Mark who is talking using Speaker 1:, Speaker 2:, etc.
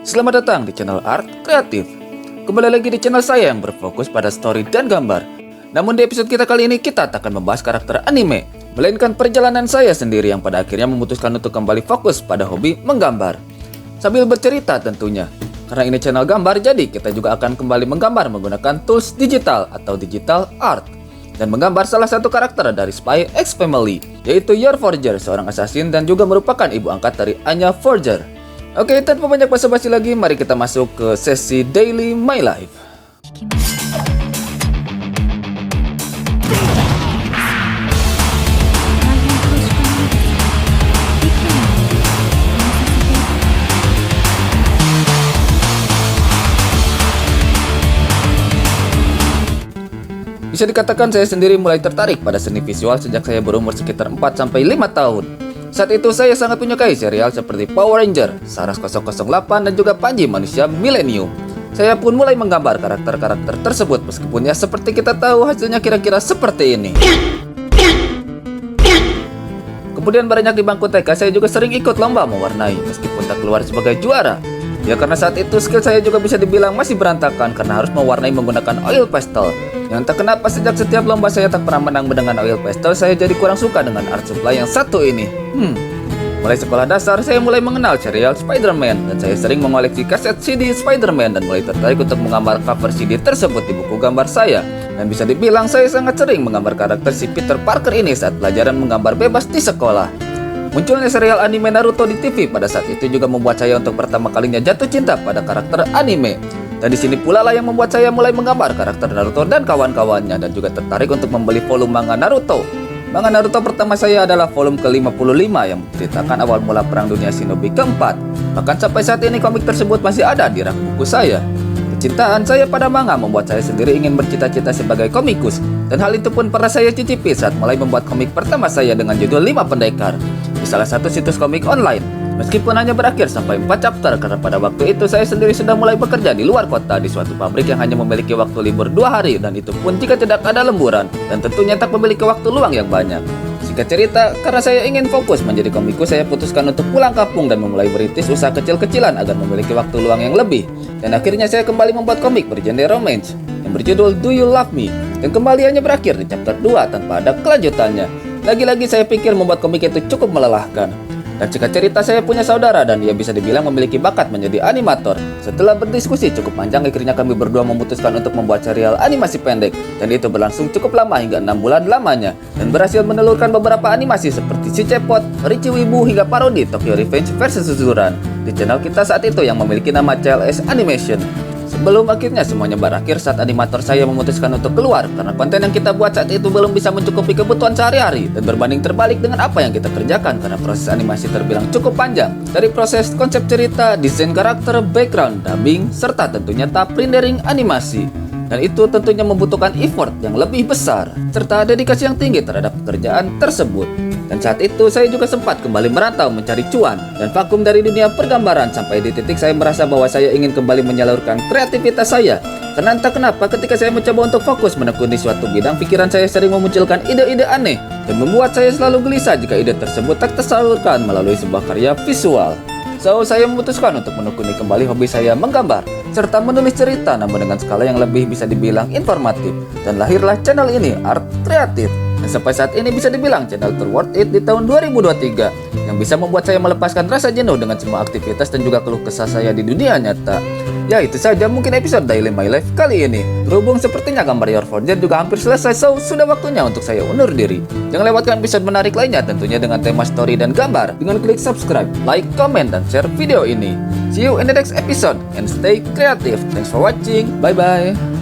Speaker 1: Selamat datang di channel Art Kreatif. Kembali lagi di channel saya yang berfokus pada story dan gambar. Namun di episode kita kali ini kita tak akan membahas karakter anime, melainkan perjalanan saya sendiri yang pada akhirnya memutuskan untuk kembali fokus pada hobi menggambar. Sambil bercerita tentunya, karena ini channel gambar jadi kita juga akan kembali menggambar menggunakan tools digital atau digital art. Dan menggambar salah satu karakter dari Spy X Family, yaitu Yor Forger, seorang assassin dan juga merupakan ibu angkat dari Anya Forger. Oke, tanpa banyak basa-basi lagi, mari kita masuk ke sesi Daily My Life. Bisa dikatakan saya sendiri mulai tertarik pada seni visual sejak saya berumur sekitar 4-5 tahun. Saat itu saya sangat menyukai serial seperti Power Ranger, Saras 008, dan juga Panji Manusia Millennium. Saya pun mulai menggambar karakter-karakter tersebut, meskipun ya seperti kita tahu hasilnya kira-kira seperti ini. Kemudian beranjak di bangku TK, saya juga sering ikut lomba mewarnai, meskipun tak keluar sebagai juara. Ya karena saat itu skill saya juga bisa dibilang masih berantakan karena harus mewarnai menggunakan oil pastel. Yang tak kenapa sejak setiap lomba saya tak pernah menang dengan oil pastel, saya jadi kurang suka dengan art supply yang satu ini. Mulai sekolah dasar saya mulai mengenal serial Spider-Man dan saya sering mengoleksi kaset CD Spider-Man dan mulai tertarik untuk menggambar cover CD tersebut di buku gambar saya. Dan bisa dibilang saya sangat sering menggambar karakter si Peter Parker ini saat pelajaran menggambar bebas di sekolah. Munculnya serial anime Naruto di TV pada saat itu juga membuat saya untuk pertama kalinya jatuh cinta pada karakter anime. Dan di sini pula lah yang membuat saya mulai menggambar karakter Naruto dan kawan-kawannya dan juga tertarik untuk membeli volume manga Naruto. Manga Naruto pertama saya adalah volume ke-55 yang menceritakan awal mula perang dunia shinobi keempat. Bahkan sampai saat ini komik tersebut masih ada di rak buku saya. Kecintaan saya pada manga membuat saya sendiri ingin bercita-cita sebagai komikus. Dan hal itu pun pernah saya cicipi saat mulai membuat komik pertama saya dengan judul 5 Pendekar di salah satu situs komik online. Meskipun hanya berakhir sampai 4 chapter karena pada waktu itu saya sendiri sudah mulai bekerja di luar kota di suatu pabrik yang hanya memiliki waktu libur 2 hari dan itu pun jika tidak ada lemburan dan tentunya tak memiliki waktu luang yang banyak. Singkat cerita, karena saya ingin fokus menjadi komikus, saya putuskan untuk pulang kampung dan memulai merintis usaha kecil-kecilan agar memiliki waktu luang yang lebih. Dan akhirnya saya kembali membuat komik bergenre romance yang berjudul Do You Love Me? Dan kembali hanya berakhir di chapter 2 tanpa ada kelanjutannya. Lagi-lagi saya pikir membuat komik itu cukup melelahkan. Dan singkat cerita, saya punya saudara dan dia bisa dibilang memiliki bakat menjadi animator. Setelah berdiskusi cukup panjang, akhirnya kami berdua memutuskan untuk membuat serial animasi pendek. Dan itu berlangsung cukup lama hingga 6 bulan lamanya. Dan berhasil menelurkan beberapa animasi seperti Si Cepot, Richie Wibu, hingga parodi Tokyo Revenge versus Suzuran di channel kita saat itu yang memiliki nama CLS Animation. Sebelum akhirnya semuanya berakhir saat animator saya memutuskan untuk keluar karena konten yang kita buat saat itu belum bisa mencukupi kebutuhan sehari-hari dan berbanding terbalik dengan apa yang kita kerjakan karena proses animasi terbilang cukup panjang. Dari proses konsep cerita, desain karakter, background, dubbing, serta tentunya tahap rendering animasi. Dan itu tentunya membutuhkan effort yang lebih besar serta dedikasi yang tinggi terhadap pekerjaan tersebut. Dan saat itu saya juga sempat kembali merantau mencari cuan dan vakum dari dunia pergambaran sampai di titik saya merasa bahwa saya ingin kembali menyalurkan kreativitas saya. Karena entah kenapa ketika saya mencoba untuk fokus menekuni suatu bidang, pikiran saya sering memunculkan ide-ide aneh dan membuat saya selalu gelisah jika ide tersebut tak tersalurkan melalui sebuah karya visual. So, saya memutuskan untuk menekuni kembali hobi saya menggambar serta menulis cerita namun dengan skala yang lebih bisa dibilang informatif. Dan lahirlah channel ini, Art Kreatif. Dan sampai saat ini bisa dibilang channel terworth it di tahun 2023 yang bisa membuat saya melepaskan rasa jenuh dengan semua aktivitas dan juga keluh kesah saya di dunia nyata. Ya itu saja mungkin episode Daily My Life kali ini. Berhubung sepertinya gambar Yor Forger juga hampir selesai, so sudah waktunya untuk saya undur diri. Jangan lewatkan episode menarik lainnya tentunya dengan tema story dan gambar dengan klik subscribe, like, comment, dan share video ini. See you in the next episode and stay creative. Thanks for watching. Bye bye.